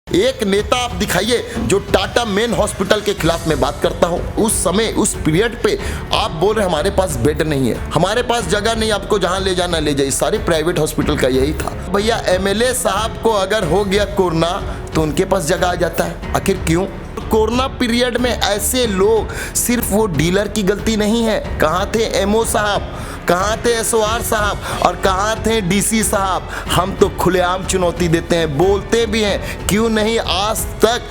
एक नेता आप दिखाइए जो टाटा मेन हॉस्पिटल के खिलाफ में बात करता हूं। उस समय उस पीरियड पे आप बोल रहे हमारे पास बेड नहीं है, हमारे पास जगह नहीं, आपको जहां ले जाना ले जाइए। सारे प्राइवेट हॉस्पिटल का यही था। भैया एमएलए साहब को अगर हो गया कोरोना तो उनके पास जगह आ जाता है। आखिर क्यों? कोरोना पीरियड में ऐसे लोग, सिर्फ वो डीलर की गलती नहीं है। कहाँ थे एमओ साहब, कहाँ थे एसओआर साहब और कहाँ थे डीसी साहब? हम तो खुलेआम चुनौती देते हैं, बोलते भी हैं, क्यों नहीं आज तक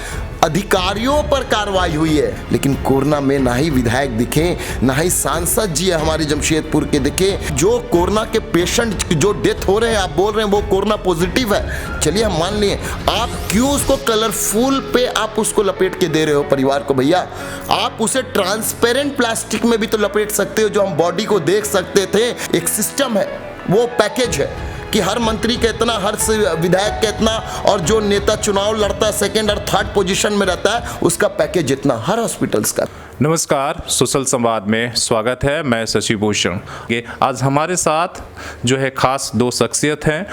अधिकारियों पर कार्रवाई हुई है। लेकिन कोरोना में ना ही विधायक दिखे, ना ही सांसद जी हमारे जमशेदपुर के दिखे। जो कोरोना के पेशेंट जो डेथ हो रहे हैं, आप बोल रहे हैं वो कोरोना पॉजिटिव है, चलिए हम मान लिए, आप क्यों उसको कलरफुल पे आप उसको लपेट के दे रहे हो परिवार को? भैया आप उसे ट्रांसपेरेंट प्लास्टिक में भी तो लपेट सकते हो, जो हम बॉडी को देख सकते थे। एक सिस्टम है, वो पैकेज है कि हर मंत्री का इतना, हर विधायक का इतना, और जो नेता चुनाव लड़ता है सेकंड और थर्ड पोजीशन में रहता है उसका पैकेज इतना, हर हॉस्पिटल्स का। नमस्कार, सोशल संवाद में स्वागत है। मैं शशि भूषण। आज हमारे साथ जो है खास दो शख्सियत हैं,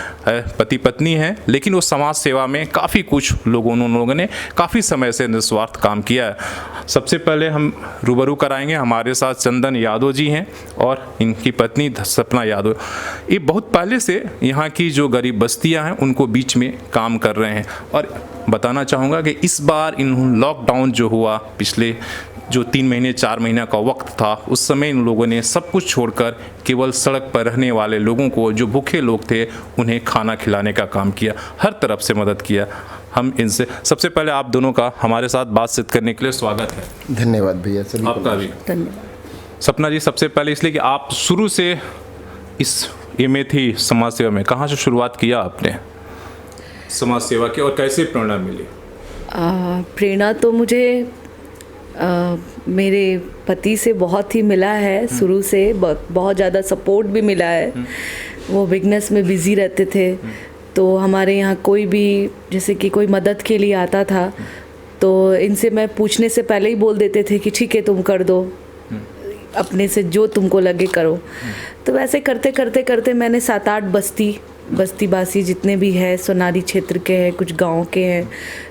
पति पत्नी हैं, लेकिन वो समाज सेवा में काफ़ी कुछ लोगों ने काफ़ी समय से निस्वार्थ काम किया है। सबसे पहले हम रूबरू कराएंगे, हमारे साथ चंदन यादव जी हैं और इनकी पत्नी सपना यादव। ये बहुत पहले से यहाँ की जो गरीब बस्तियाँ हैं उनको बीच में काम कर रहे हैं। और बताना चाहूँगा कि इस बार इन लॉकडाउन जो हुआ, पिछले जो 3 महीने 4 महीना का वक्त था, उस समय इन लोगों ने सब कुछ छोड़कर केवल सड़क पर रहने वाले लोगों को, जो भूखे लोग थे, उन्हें खाना खिलाने का काम किया, हर तरफ से मदद किया। हम इनसे सबसे पहले आप दोनों का हमारे साथ बातचीत करने के लिए स्वागत है। धन्यवाद भैया। आपका भी धन्यवाद। सपना जी, सबसे पहले इसलिए कि आप शुरू से इस ये में थी समाज सेवा में, कहाँ से शुरुआत किया आपने समाज सेवा की और कैसे प्रेरणा मिली? प्रेरणा तो मुझे मेरे पति से बहुत ही मिला है। शुरू से बहुत ज़्यादा सपोर्ट भी मिला है। वो बिजनेस में बिज़ी रहते थे, तो हमारे यहाँ कोई भी जैसे कि कोई मदद के लिए आता था तो इनसे मैं पूछने से पहले ही बोल देते थे कि ठीक है तुम कर दो, अपने से जो तुमको लगे करो। तो वैसे करते करते करते मैंने 7-8 बस्तीवासी जितने भी है, सोनारी क्षेत्र के हैं, कुछ गांव के हैं,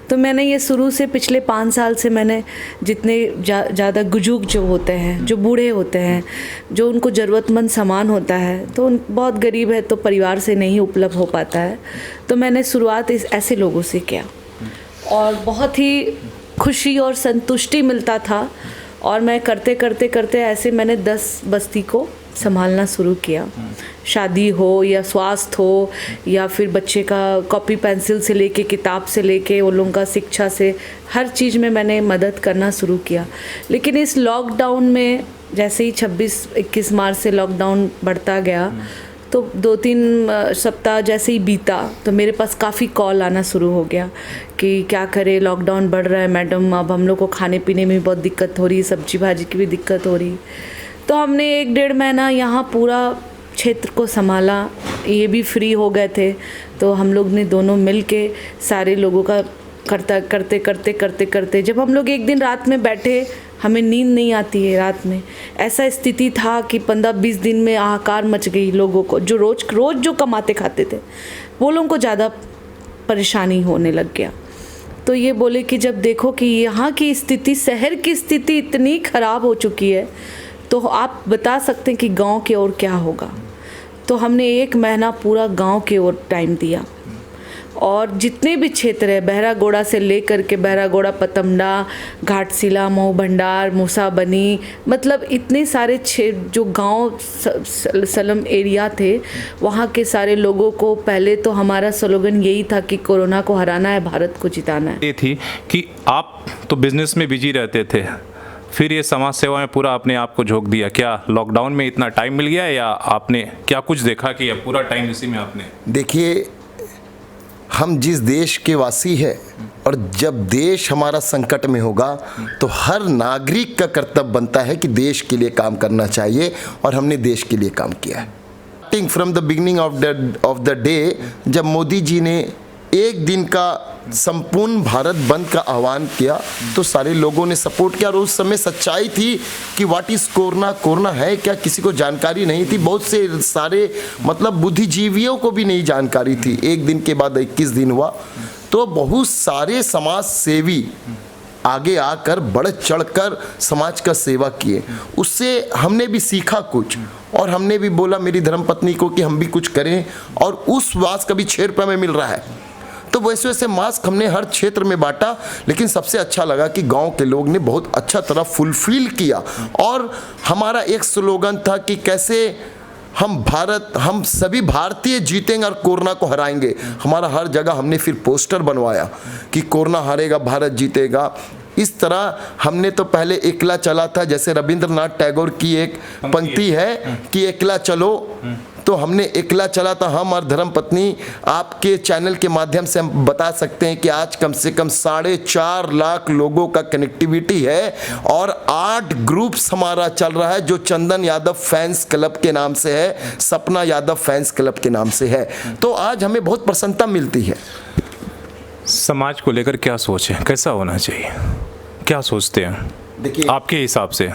तो मैंने ये शुरू से पिछले 5 साल से मैंने जितने ज़्यादा बुजुर्ग जो होते हैं, जो बूढ़े होते हैं, जो उनको ज़रूरतमंद सामान होता है, तो उन बहुत गरीब है तो परिवार से नहीं उपलब्ध हो पाता है, तो मैंने शुरुआत ऐसे लोगों से किया और बहुत ही खुशी और संतुष्टि मिलता था। और मैं करते करते करते ऐसे मैंने 10 बस्ती को संभालना शुरू किया। शादी हो या स्वास्थ्य हो या फिर बच्चे का कॉपी पेंसिल से लेके, किताब से लेके, उन लोगों का शिक्षा से, हर चीज़ में मैंने मदद करना शुरू किया। लेकिन इस लॉकडाउन में जैसे ही 26-21 मार्च से लॉकडाउन बढ़ता गया, तो 2-3 सप्ताह जैसे ही बीता तो मेरे पास काफ़ी कॉल आना शुरू हो गया कि क्या करें, लॉकडाउन बढ़ रहा है मैडम, अब हम लोग को खाने पीने में बहुत दिक्कत हो रही, सब्जी भाजी की भी दिक्कत हो रही। तो हमने 1-1.5 महीना यहाँ पूरा क्षेत्र को संभाला। ये भी फ्री हो गए थे, तो हम लोग ने दोनों मिल के सारे लोगों का करते जब हम लोग एक दिन रात में बैठे, हमें नींद नहीं आती है रात में, ऐसा स्थिति था कि 15-20 दिन में हाहाकार मच गई लोगों को, जो रोज़ जो कमाते खाते थे वो लोगों को ज़्यादा परेशानी होने लग गया। तो ये बोले कि जब देखो कि यहाँ की स्थिति, शहर की स्थिति इतनी ख़राब हो चुकी है, तो आप बता सकते हैं कि गांव की ओर क्या होगा। तो हमने 1 महीना पूरा गांव की ओर टाइम दिया और जितने भी क्षेत्र है, बहरागोड़ा से लेकर के बहरागोड़ा, पतमड़ा, घाटशिला, मऊ भंडार, मूसाबनी, मतलब इतने सारे जो गांव सलम एरिया थे, वहाँ के सारे लोगों को, पहले तो हमारा स्लोगन यही था कि कोरोना को हराना है, भारत को जिताना है। ये थी कि आप तो बिजनेस में बिजी रहते थे, फिर ये समाज सेवा में पूरा अपने आप को झोंक दिया। क्या लॉकडाउन में इतना टाइम मिल गया या आपने क्या कुछ देखा कि अब पूरा टाइम इसी में आपने? देखिए, हम जिस देश के वासी हैं और जब देश हमारा संकट में होगा तो हर नागरिक का कर्तव्य बनता है कि देश के लिए काम करना चाहिए, और हमने देश के लिए काम किया है। Starting from the beginning of the day, जब मोदी जी ने 1 दिन का संपूर्ण भारत बंद का आह्वान किया तो सारे लोगों ने सपोर्ट किया। और उस समय सच्चाई थी कि व्हाट इज कोरोना, कोरोना है क्या, किसी को जानकारी नहीं थी। बहुत से सारे मतलब बुद्धिजीवियों को भी नहीं जानकारी थी। एक दिन के बाद 21 दिन हुआ तो बहुत सारे समाज सेवी आगे आकर बढ़ चढ़कर समाज का सेवा किए। उससे हमने भी सीखा कुछ और हमने भी बोला मेरी धर्मपत्नी को कि हम भी कुछ करें। और उस मास्क का भी 6 रुपये में मिल रहा है। तो वैसे वैसे मास्क हमने हर क्षेत्र में बांटा। लेकिन सबसे अच्छा लगा कि गांव के लोग ने बहुत अच्छा तरह फुलफिल किया। और हमारा एक स्लोगन था कि कैसे हम सभी भारतीय जीतेंगे और कोरोना को हराएंगे। हमारा हर जगह हमने फिर पोस्टर बनवाया कि कोरोना हारेगा, भारत जीतेगा। इस तरह हमने तो पहले एकला चला था, जैसे रविंद्रनाथ टैगोर की एक पंक्ति है कि एकला चलो, तो हमने एकला चला था। हम और धर्मपत्नी आपके चैनल के माध्यम से हम बता सकते हैं कि आज कम से कम 4.5 लाख लोगों का कनेक्टिविटी है और 8 ग्रुप्स हमारा चल रहा है जो चंदन यादव फैंस क्लब के नाम से है, सपना यादव फैंस क्लब के नाम से है। तो आज हमें बहुत प्रसन्नता मिलती है। समाज को लेकर क्या सोच है, कैसा होना चाहिए, क्या सोचते हैं देखिए, आपके हिसाब से?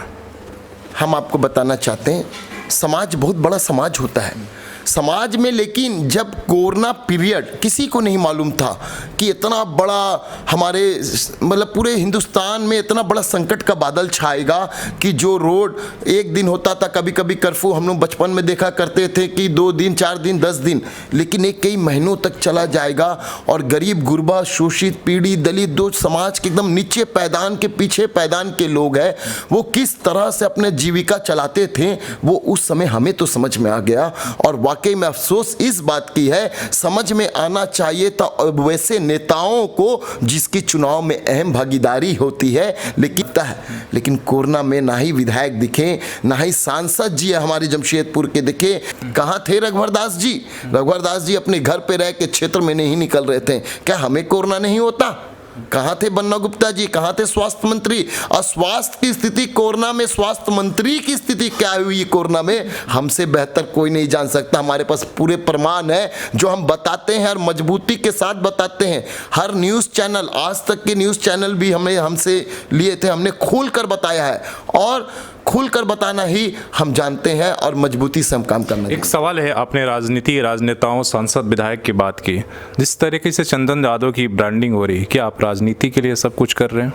हम आपको बताना चाहते हैं समाज बहुत बड़ा समाज होता है समाज में। लेकिन जब कोरोना पीरियड, किसी को नहीं मालूम था कि इतना बड़ा हमारे मतलब पूरे हिंदुस्तान में इतना बड़ा संकट का बादल छाएगा कि जो रोड एक दिन होता था, कभी कभी कर्फ्यू हम लोग बचपन में देखा करते थे कि 2 दिन 4 दिन 10 दिन, लेकिन एक कई महीनों तक चला जाएगा। और गरीब गुरबा, शोषित, पीड़ित, दलित, दो समाज के एकदम नीचे पैदान के पीछे पैदान के लोग हैं, वो किस तरह से अपने जीविका चलाते थे वो उस समय हमें तो समझ में आ गया। और वाकई में अफसोस इस बात की है, समझ में आना चाहिए था वैसे नेताओं को जिसकी चुनाव में अहम भागीदारी होती है। लेकिन कोरोना में ना ही विधायक दिखे, ना ही सांसद जी हमारे जमशेदपुर के दिखे। कहाँ थे रघुवर दास जी? रघुवर दास जी अपने घर पे रह के क्षेत्र में नहीं निकल रहे थे। क्या हमें कोरोना नहीं होता? कहाँ थे बन्ना गुप्ता जी? कहाँ थे स्वास्थ्य मंत्री? और स्वास्थ्य की स्थिति कोरोना में, स्वास्थ्य मंत्री की स्थिति क्या हुई कोरोना में, हमसे बेहतर कोई नहीं जान सकता। हमारे पास पूरे प्रमाण है जो हम बताते हैं और मजबूती के साथ बताते हैं। हर न्यूज़ चैनल, आज तक के न्यूज़ चैनल भी हमसे लिए थे, हमने खोल कर बताया है और खुल कर बताना ही हम जानते हैं और मजबूती से हम काम करना। एक सवाल है, आपने राजनीति, राजनेताओं, सांसद, विधायक की बात की। जिस तरीके से चंदन यादव की ब्रांडिंग हो रही है, क्या आप राजनीति के लिए सब कुछ कर रहे हैं?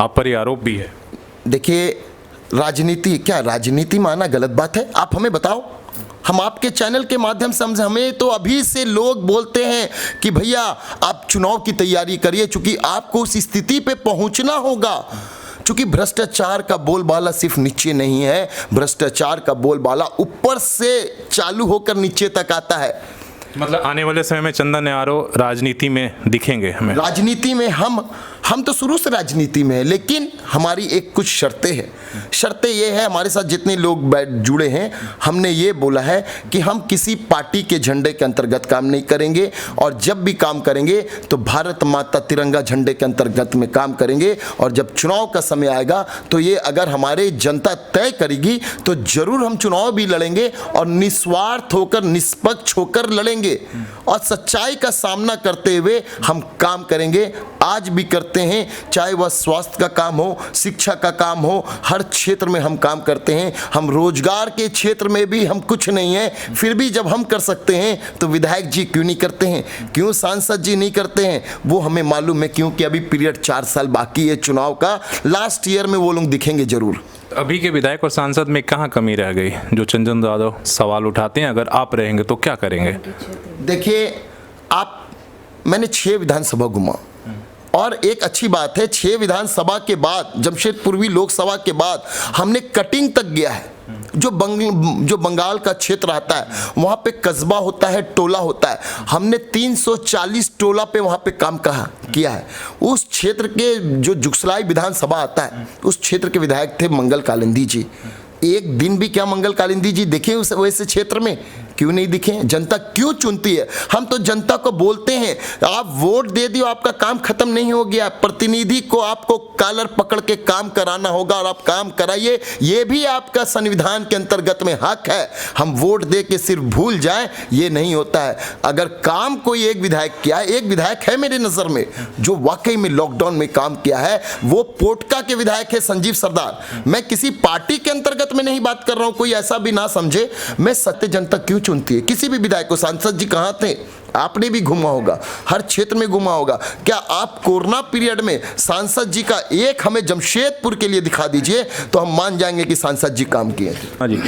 आप पर ये आरोप भी है। देखिए, राजनीति क्या, राजनीति माना गलत बात है? आप हमें बताओ। हम आपके चैनल के माध्यम से हमें तो अभी से लोग बोलते हैं कि भैया आप चुनाव की तैयारी करिए, चूंकि आपको उस स्थिति पे पहुंचना होगा। चूंकि भ्रष्टाचार का बोलबाला सिर्फ नीचे नहीं है, भ्रष्टाचार का बोलबाला ऊपर से चालू होकर नीचे तक आता है। मतलब आने वाले समय में चंदन यादव राजनीति में दिखेंगे हमें? राजनीति में हम तो शुरू से राजनीति में है, लेकिन हमारी एक कुछ शर्तें हैं। शर्तें ये है, हमारे साथ जितने लोग जुड़े हैं, हमने ये बोला है कि हम किसी पार्टी के झंडे के अंतर्गत काम नहीं करेंगे और जब भी काम करेंगे तो भारत माता तिरंगा झंडे के अंतर्गत में काम करेंगे। और जब चुनाव का समय आएगा तो ये अगर हमारे जनता तय करेगी तो जरूर हम चुनाव भी लड़ेंगे और निस्वार्थ होकर, निष्पक्ष होकर लड़ेंगे और सच्चाई का सामना करते हुए हम काम करेंगे। आज भी करते हैं, चाहे वह स्वास्थ्य का काम हो, शिक्षा का काम हो, हर क्षेत्र में हम काम करते हैं। हम रोजगार के क्षेत्र में भी हम कुछ नहीं है, फिर भी जब हम कर सकते हैं तो विधायक जी क्यों नहीं करते हैं, क्यों सांसद जी नहीं करते हैं? वो हमें मालूम है, क्योंकि अभी पीरियड 4 साल बाकी है चुनाव का। लास्ट ईयर में वो लोग दिखेंगे जरूर। अभी के विधायक और सांसद में कहाँ कमी रह गई जो चंदन यादव सवाल उठाते हैं? अगर आप रहेंगे तो क्या करेंगे? देखिए, मैंने 6 विधानसभा घुमा और एक अच्छी बात है, 6 विधानसभा के बाद, जमशेदपुर लोकसभा के बाद हमने कटिंग तक गया है। जो बंगाल का क्षेत्र आता है वहाँ पे कस्बा होता है, टोला होता है, हमने 340 टोला पे वहाँ पे काम किया है। उस क्षेत्र के जो जुगसलाई विधानसभा आता है, उस क्षेत्र के विधायक थे मंगल कालिंदी जी। एक दिन भी क्या मंगल कालिंदी जी देखे उस वैसे क्षेत्र में? क्यों नहीं दिखे? जनता क्यों चुनती है? हम तो जनता को बोलते हैं आप वोट दे दियो, आपका काम खत्म नहीं हो गया। प्रतिनिधि को आपको कॉलर पकड़ के काम कराना होगा और आप काम कराइए, ये भी आपका संविधान के अंतर्गत में हक है। हम वोट दे के सिर्फ भूल जाएं, ये नहीं होता है। अगर काम कोई एक विधायक किया, एक विधायक है मेरे नज़र में जो वाकई में लॉकडाउन में काम किया है, वो पोटका के विधायक है संजीव सरदार। मैं किसी पार्टी के अंतर्गत में नहीं बात कर रहा हूं, कोई ऐसा भी ना समझे। मैं सत्य जनता क्यों चुनती है? किसी भी विधायक को, सांसद जी कहाँ थे? आपने भी घूमा होगा, हर क्षेत्र में घूमा होगा। क्या आप कोरोना पीरियड में सांसद जी का एक हमें जमशेदपुर के लिए दिखा दीजिए तो हम मान जाएंगे कि सांसद जी काम किए थे। हाँ जी,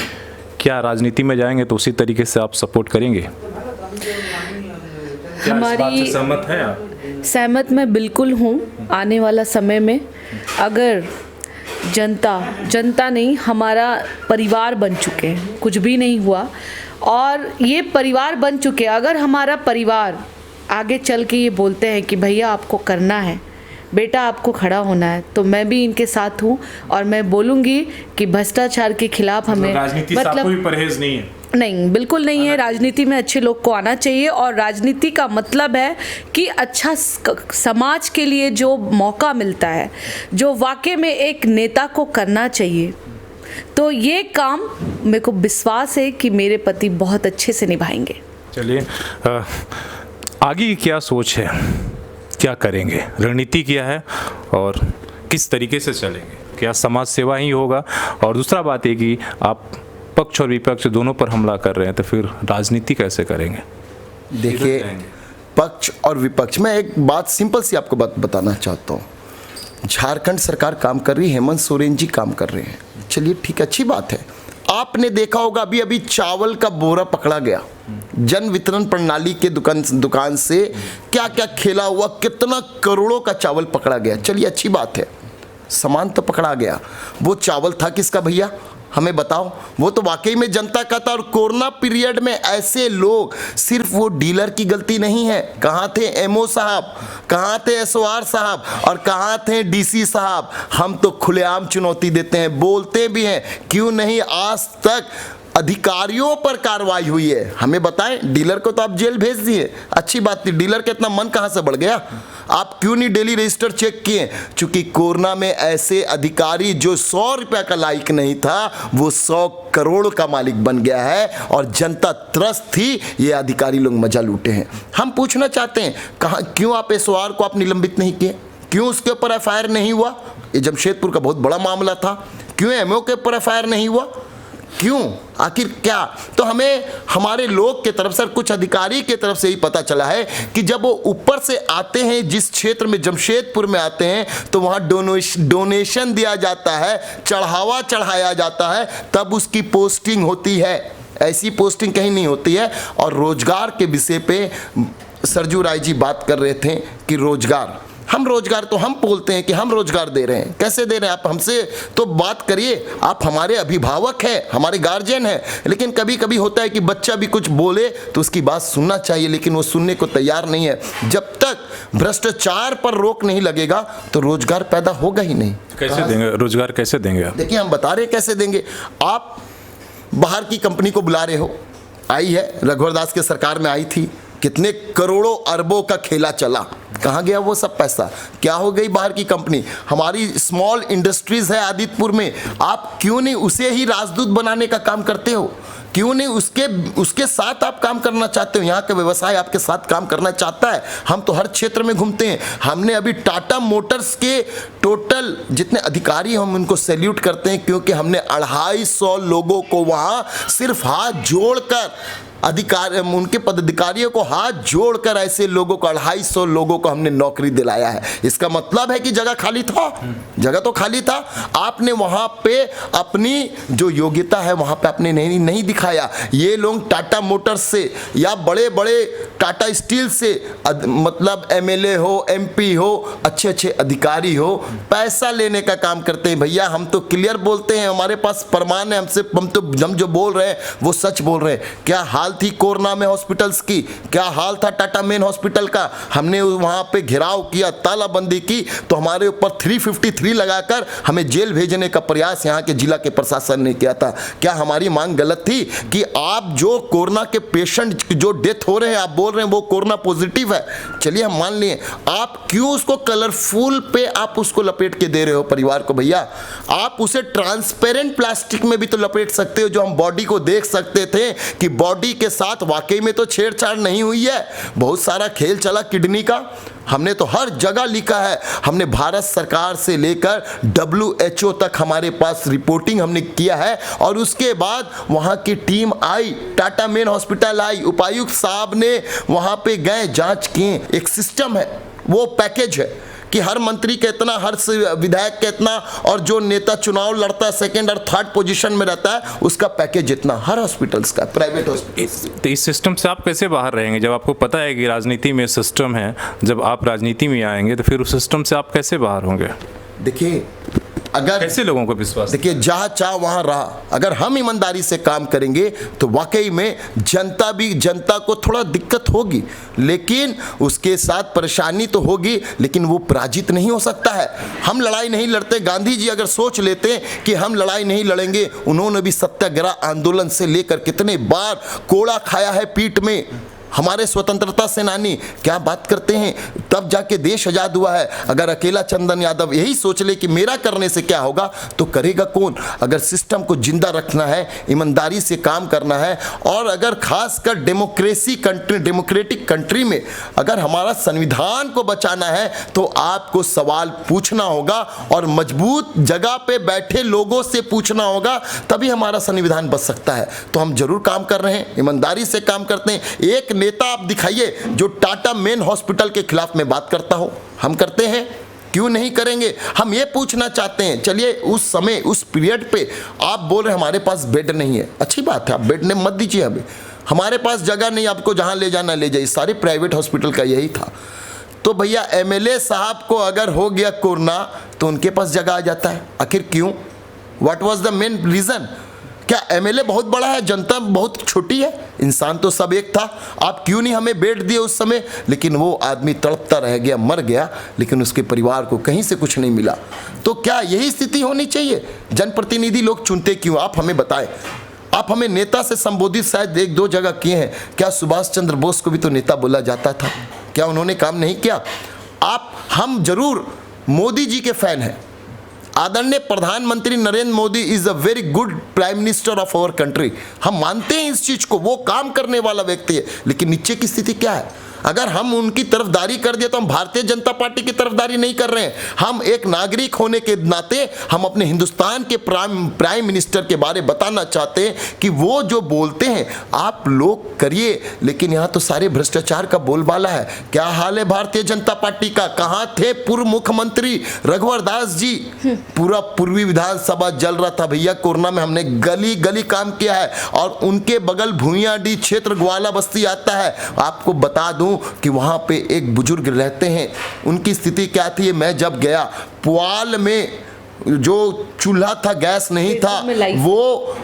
क्या राजनीति में जाएंगे तो उसी तरीके से आप सपोर्ट करेंगे? क्या इस बात से सहमत हैं आप? सहमत मैं बिल्कुल हूँ। आने वाला समय में अगर जनता नहीं, हमारा परिवार बन चुके हैं, कुछ भी नहीं हुआ और ये परिवार बन चुके, अगर हमारा परिवार आगे चल के ये बोलते हैं कि भैया आपको करना है, बेटा आपको खड़ा होना है, तो मैं भी इनके साथ हूँ और मैं बोलूँगी कि भ्रष्टाचार के खिलाफ हमें राजनीति से आपको भी परहेज नहीं है? नहीं, बिल्कुल नहीं है। राजनीति में अच्छे लोग को आना चाहिए और राजनीति का मतलब है कि अच्छा समाज के लिए जो मौका मिलता है, जो वाकई में एक नेता को करना चाहिए, तो ये काम मेरे को विश्वास है कि मेरे पति बहुत अच्छे से निभाएंगे। चलिए, आगे की क्या सोच है, क्या करेंगे, रणनीति क्या है और किस तरीके से चलेंगे? क्या समाज सेवा ही होगा? और दूसरा बात है कि आप पक्ष और विपक्ष दोनों पर हमला कर रहे हैं, तो फिर राजनीति कैसे करेंगे? देखिए, पक्ष और विपक्ष, मैं एक बात सिंपल सी आपको बात बताना चाहता हूँ। झारखंड सरकार काम कर रही है, हेमंत सोरेन जी काम कर रहे हैं, चलिए ठीक, अच्छी बात है। आपने देखा होगा अभी अभी चावल का बोरा पकड़ा गया, जन वितरण प्रणाली के दुकान से क्या क्या खेला हुआ, कितना करोड़ों का चावल पकड़ा गया। चलिए अच्छी बात है, सामान तो पकड़ा गया। वो चावल था किसका भैया, हमें बताओ? वो तो वाकई में जनता का था। और कोरोना पीरियड में ऐसे लोग, सिर्फ वो डीलर की गलती नहीं है। कहाँ थे एमओ साहब, कहाँ थे एसओआर साहब और कहाँ थे डीसी साहब? हम तो खुलेआम चुनौती देते हैं, बोलते भी हैं, क्यों नहीं आज तक अधिकारियों पर कार्रवाई हुई है? हमें बताएं। डीलर को तो आप जेल भेज दिए, अच्छी बात थी, डीलर का इतना मन कहाँ से बढ़ गया? आप क्यों नहीं डेली रजिस्टर चेक किए? चूंकि कोरोना में ऐसे अधिकारी जो 100 रुपया का लायक नहीं था, वो 100 करोड़ का मालिक बन गया है और जनता त्रस्त थी, ये अधिकारी लोग मजा लूटे हैं। हम पूछना चाहते हैं, कहाँ, क्यों आप एसओआर को आप निलंबित नहीं किए? क्यों उसके ऊपर एफआईआर नहीं हुआ? ये जमशेदपुर का बहुत बड़ा मामला था, क्यों एमओ के ऊपर एफआईआर नहीं हुआ? क्यों? आखिर क्या? तो हमें हमारे लोग के तरफ से, कुछ अधिकारी के तरफ से ही पता चला है कि जब वो ऊपर से आते हैं, जिस क्षेत्र में जमशेदपुर में आते हैं, तो वहाँ डोनेशन दिया जाता है, चढ़ावा चढ़ाया जाता है, तब उसकी पोस्टिंग होती है। ऐसी पोस्टिंग कहीं नहीं होती है। और रोजगार के विषय पे सरजू राय जी बात कर रहे थे कि रोजगार, हम रोजगार, तो हम बोलते हैं कि हम रोजगार दे रहे हैं। कैसे दे रहे हैं? आप हमसे तो बात करिए, आप हमारे अभिभावक हैं, हमारे गार्जियन हैं। लेकिन कभी कभी होता है कि बच्चा भी कुछ बोले तो उसकी बात सुनना चाहिए, लेकिन वो सुनने को तैयार नहीं है। जब तक भ्रष्टाचार पर रोक नहीं लगेगा तो रोजगार पैदा होगा ही नहीं। कैसे देंगे रोजगार, कैसे देंगे आप? देखिए, हम बता रहे हैं कैसे देंगे। आप बाहर की कंपनी को बुला रहे हो, आई है, रघुवर दास के सरकार में आई थी, कितने करोड़ों अरबों का खेला चला, कहाँ गया वो सब पैसा? क्या हो गई बाहर की कंपनी? हमारी स्मॉल इंडस्ट्रीज है आदित्यपुर में, आप क्यों नहीं उसे ही राजदूत बनाने का काम करते हो? क्यों नहीं उसके साथ आप काम करना चाहते हो? यहाँ का व्यवसाय आपके साथ काम करना चाहता है। हम तो हर क्षेत्र में घूमते हैं। हमने अभी टाटा मोटर्स के टोटल जितने अधिकारी, हम उनको सैल्यूट करते हैं, क्योंकि हमने 250 लोगों को वहाँ सिर्फ हाथ जोड़कर, अधिकारी, उनके पदाधिकारियों को हाथ जोड़कर, ऐसे लोगों को 250 लोगों को हमने नौकरी दिलाया है। इसका मतलब है कि जगह खाली था, जगह तो खाली था। आपने वहां पे अपनी जो योग्यता है वहां पे आपने नहीं दिखाया। ये लोग टाटा मोटर्स से या बड़े बड़े टाटा स्टील से, मतलब एमएलए हो, एमपी हो, अच्छे अच्छे अधिकारी हो, पैसा लेने का काम करते हैं। भैया, हम तो क्लियर बोलते हैं, हमारे पास प्रमाण है, हम जो बोल रहे हैं वो सच बोल रहे हैं। क्या हाथ हाल थी कोरोना में हॉस्पिटल्स की, क्या हाल था टाटा मेन हॉस्पिटल का। हमने वहाँ पे घेराव किया, तालाबंदी की, तो हमारे ऊपर 353 लगाकर हमें जेल भेजने का प्रयास यहाँ के जिला के प्रशासन ने किया था। क्या हमारी मांग गलत थी कि आप जो कोरोना के पेशेंट जो डेथ हो रहे हैं, आप बोल रहे हैं वो कोरोना पॉजिटिव है, चलिए हम मान लिए, आप क्यों उसको कलरफुल पे आप उसको लपेट के दे रहे हो परिवार को। भैया आप उसे ट्रांसपेरेंट प्लास्टिक में भी तो लपेट सकते हो, जो हम बॉडी को देख सकते थे कि बॉडी के साथ वाकई में तो छेड़छाड़ नहीं हुई है। बहुत सारा खेल चला किडनी का, हमने तो हर जगह लिखा है, हमने भारत सरकार से लेकर WHO तक हमारे पास रिपोर्टिंग हमने किया है। और उसके बाद वहाँ की टीम आई, टाटा मेन हॉस्पिटल आई, उपायुक्त साहब ने वहाँ पे गए, जांच किए। एक सिस्टम है, वो पैकेज है कि हर मंत्री का इतना, हर विधायक का इतना, और जो नेता चुनाव लड़ता है सेकंड और थर्ड पोजीशन में रहता है उसका पैकेज इतना, हर हॉस्पिटल्स का, प्राइवेट हॉस्पिटल। तो इस सिस्टम से आप कैसे बाहर रहेंगे जब आपको पता है कि राजनीति में सिस्टम है, जब आप राजनीति में आएंगे तो फिर उस सिस्टम से आप कैसे बाहर होंगे? देखिए, अगर कैसे लोगों को विश्वास, देखिए जहाँ चाह वहाँ रहा, अगर हम ईमानदारी से काम करेंगे तो वाकई में जनता को थोड़ा दिक्कत होगी, लेकिन उसके साथ परेशानी तो होगी, लेकिन वो पराजित नहीं हो सकता है। हम लड़ाई नहीं लड़ते। गांधी जी अगर सोच लेते कि हम लड़ाई नहीं लड़ेंगे, उन्होंने भी सत्याग्रह आंदोलन से लेकर कितने बार कोड़ा खाया है पीठ में। हमारे स्वतंत्रता सेनानी क्या बात करते हैं, तब जाके देश आज़ाद हुआ है। अगर अकेला चंदन यादव यही सोच ले कि मेरा करने से क्या होगा, तो करेगा कौन? अगर सिस्टम को जिंदा रखना है, ईमानदारी से काम करना है, और अगर खासकर डेमोक्रेटिक कंट्री में अगर हमारा संविधान को बचाना है, तो आपको सवाल पूछना होगा और मजबूत जगह पे बैठे लोगों से पूछना होगा, तभी हमारा संविधान बच सकता है। तो हम जरूर काम कर रहे हैं, ईमानदारी से काम करते हैं। एक नेता आप दिखाइए जो टाटा मेन हॉस्पिटल के खिलाफ में बात करता हो। हम करते हैं, क्यों नहीं करेंगे? हम ये पूछना चाहते हैं, चलिए उस समय उस पीरियड पे आप बोल रहे हमारे पास बेड नहीं है, अच्छी बात है, आप बेड ने मत दीजिए हमें, हमारे पास जगह नहीं, आपको जहां ले जाना ले जाइए। सारे प्राइवेट हॉस्पिटल का यही था। तो भैया MLA साहब को अगर हो गया कोरोना तो उनके पास जगह आ जाता है, आखिर क्यों? What was the main reason? क्या MLA बहुत बड़ा है, जनता बहुत छोटी है? इंसान तो सब एक था। आप क्यों नहीं हमें बेड दिए उस समय? लेकिन वो आदमी तड़पता रह गया, मर गया, लेकिन उसके परिवार को कहीं से कुछ नहीं मिला। तो क्या यही स्थिति होनी चाहिए? जनप्रतिनिधि लोग चुनते क्यों? आप हमें बताएं। आप हमें नेता से संबोधित शायद 1-2 जगह किए हैं, क्या सुभाष चंद्र बोस को भी तो नेता बोला जाता था? क्या उन्होंने काम नहीं किया? हम जरूर मोदी जी के फैन हैं। आदरणीय प्रधानमंत्री Narendra Modi is a very good prime minister of our country. हम मानते हैं इस चीज को, वो काम करने वाला व्यक्ति है, लेकिन नीचे की स्थिति क्या है? अगर हम उनकी तरफदारी कर दिए तो हम भारतीय जनता पार्टी की तरफदारी नहीं कर रहे हैं। हम एक नागरिक होने के नाते हम अपने हिंदुस्तान के प्राइम मिनिस्टर के बारे बताना चाहते हैं कि वो जो बोलते हैं आप लोग करिए, लेकिन यहाँ तो सारे भ्रष्टाचार का बोलबाला है। क्या हाल है भारतीय जनता पार्टी का? कहाँ थे पूर्व मुख्यमंत्री रघुवर दास जी? पूरा पूर्वी विधानसभा जल रहा था भैया कोरोना में। हमने गली गली काम किया है, और उनके बगल भूइयाडी क्षेत्र ग्वाला बस्ती आता है। आपको बता दूं कि वहां पे एक बुजुर्ग रहते हैं, उनकी स्थिति क्या थी? मैं जब गया, पुआल में जो चूल्हा था, गैस नहीं था, वो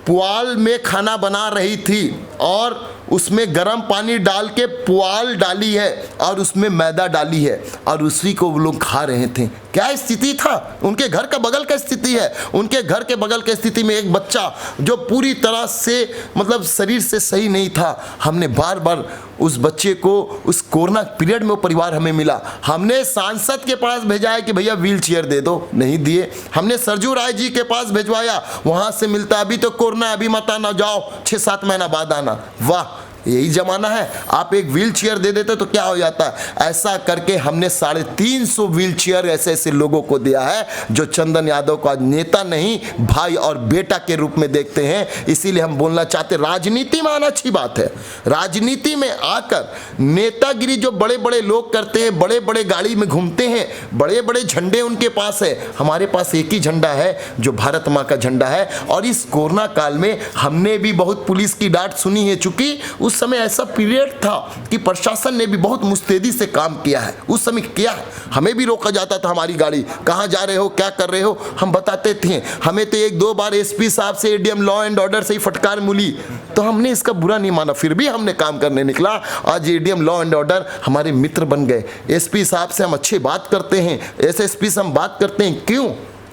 पुआल में खाना बना रही थी और उसमें गर्म पानी डाल के पुआल डाली है और उसमें मैदा डाली है और उसी को वो लोग खा रहे थे। क्या स्थिति था? उनके घर का बगल का स्थिति है। उनके घर के बगल की स्थिति में एक बच्चा जो पूरी तरह से मतलब शरीर से सही नहीं था, हमने बार बार उस बच्चे को उस कोरोना पीरियड में वो परिवार हमें मिला। हमने सांसद के पास भेजा है कि भैया व्हील चेयर दे दो, नहीं दिए। हमने सरजू राय जी के पास भिजवाया, वहाँ से मिलता अभी तो कोरोना, अभी मत आना, जाओ 6-7 महीना बाद आना। वाह, यही जमाना है। आप एक व्हील चेयर दे देते तो क्या हो जाता है? ऐसा करके हमने 350 व्हील चेयर ऐसे ऐसे लोगों को दिया है जो चंदन यादव को आज नेता नहीं, भाई और बेटा के रूप में देखते हैं। इसीलिए हम बोलना चाहते, राजनीति में आना अच्छी बात है। राजनीति में आकर नेतागिरी जो बड़े बड़े लोग करते हैं, बड़े बड़े गाड़ी में घूमते हैं, बड़े बड़े झंडे उनके पास है, हमारे पास एक ही झंडा है जो भारत माँ का झंडा है। और इस कोरोना काल में हमने भी बहुत पुलिस की डांट सुनी है, चूंकि उस उस समय ऐसा पीरियड था कि प्रशासन ने भी बहुत मुस्तैदी से काम किया है। उस समय किया है, हमें भी रोका जाता था, हमारी गाड़ी कहाँ जा रहे हो, क्या कर रहे हो, हम बताते थे। हमें तो 1-2 बार एसपी साहब से एडीएम लॉ एंड ऑर्डर से ही फटकार मिली, तो हमने इसका बुरा नहीं माना, फिर भी हमने काम करने निकला। आज एडीएम लॉ एंड ऑर्डर हमारे मित्र बन गए। एसपी साहब से हम अच्छी बात करते हैं, एसएसपी से हम बात करते हैं। क्यों?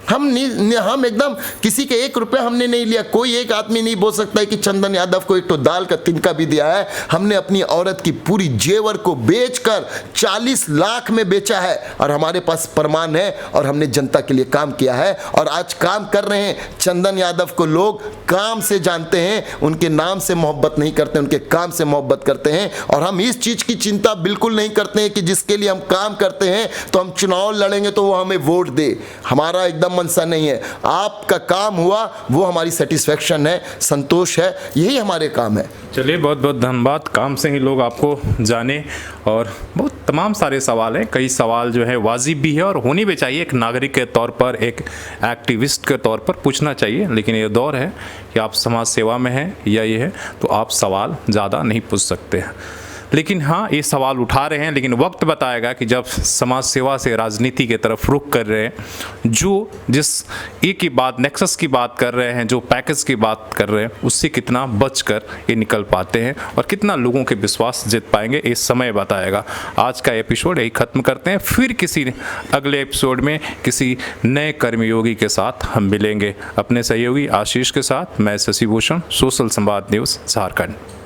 हम एकदम किसी के 1 रुपया हमने नहीं लिया। कोई एक आदमी नहीं बोल सकता है कि चंदन यादव को एक तो दाल का तिनका भी दिया है। हमने अपनी औरत की पूरी जेवर को बेचकर 40 लाख में बेचा है, और हमारे पास प्रमाण है, और हमने जनता के लिए काम किया है और आज काम कर रहे हैं। चंदन यादव को लोग काम से जानते हैं, उनके नाम से मोहब्बत नहीं करते, उनके काम से मोहब्बत करते हैं। और हम इस चीज़ की चिंता बिल्कुल नहीं करते हैं कि जिसके लिए हम काम करते हैं तो हम चुनाव लड़ेंगे तो वो हमें वोट दे। हमारा एकदम मनसा नहीं है। आपका काम हुआ वो हमारी सेटिस्फेक्शन है, संतोष है, यही हमारे काम है। चलिए, बहुत बहुत धन्यवाद। काम से ही लोग आपको जाने, और बहुत तमाम सारे सवाल हैं। कई सवाल जो है वाजिब भी है और होनी भी चाहिए, एक नागरिक के तौर पर, एक एक्टिविस्ट के तौर पर पूछना चाहिए। लेकिन ये दौर है कि आप समाज सेवा में हैं या ये है, तो आप सवाल ज़्यादा नहीं पूछ सकते हैं। लेकिन हाँ, ये सवाल उठा रहे हैं, लेकिन वक्त बताएगा कि जब समाज सेवा से राजनीति की तरफ रुख कर रहे हैं, जो जिस एक की बात, नेक्सस की बात कर रहे हैं, जो पैकेज की बात कर रहे हैं, उससे कितना बचकर ये निकल पाते हैं और कितना लोगों के विश्वास जीत पाएंगे, ये समय बताएगा। आज का एपिसोड यही ख़त्म करते हैं, फिर किसी अगले एपिसोड में किसी नए कर्मयोगी के साथ हम मिलेंगे। अपने सहयोगी आशीष के साथ मैं शशि भूषण, सोशल संवाद न्यूज़ झारखंड।